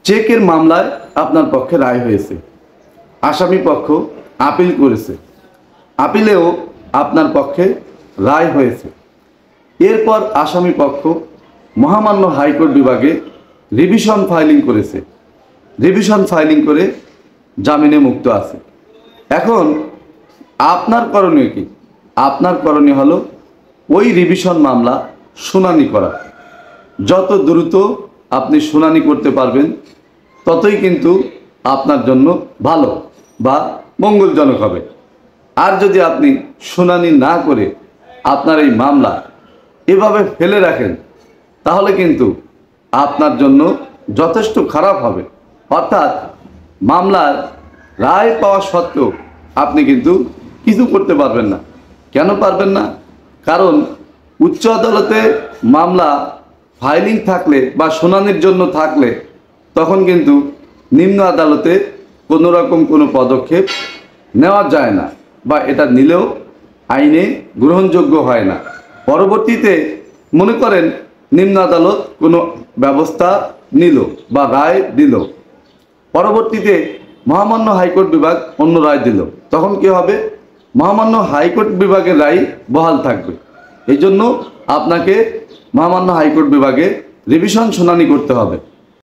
চেকের মামলায় আপনার পক্ষে রায় হয়েছে, আসামি পক্ষ আপিল করেছে, আপিলেও আপনার পক্ষে রায় হয়েছে। এরপর আসামি পক্ষ মহামান্য হাইকোর্ট বিভাগে রিভিশন ফাইলিং করেছে, রিভিশন ফাইলিং করে জামিনে মুক্ত আছে। এখন আপনার করণীয় কি? আপনার করণীয় হলো ওই রিভিশন মামলা শুনানি করা। যত দ্রুত আপনি শুনানি করতে পারবেন ততই কিন্তু আপনার জন্য ভালো বা মঙ্গলজনক হবে। আর যদি আপনি শুনানি না করে আপনার এই মামলা এভাবে ফেলে রাখেন তাহলে কিন্তু আপনার জন্য যথেষ্ট খারাপ হবে। অর্থাৎ মামলার রায় পাওয়া সত্ত্বেও আপনি কিন্তু কিছু করতে পারবেন না। কেন পারবেন না? কারণ উচ্চ আদালতে মামলা ফাইলিং থাকলে বা শুনানির জন্য থাকলে তখন কিন্তু নিম্ন আদালতে কোনো রকম কোনো পদক্ষেপ নেওয়া যায় না, বা এটা নিলেও আইনে গ্রহণযোগ্য হয় না। পরবর্তীতে মনে করেন নিম্ন আদালত কোনো ব্যবস্থা নিল বা রায় দিল, পরবর্তীতে মহামান্য হাইকোর্ট বিভাগ অন্য রায় দিল, তখন কি হবে? মহামান্য হাইকোর্ট বিভাগের রায় বহাল থাকবে। এই জন্য আপনাকে মহামান্য হাইকোর্ট বিভাগে রিভিশন শুনানি করতে হবে।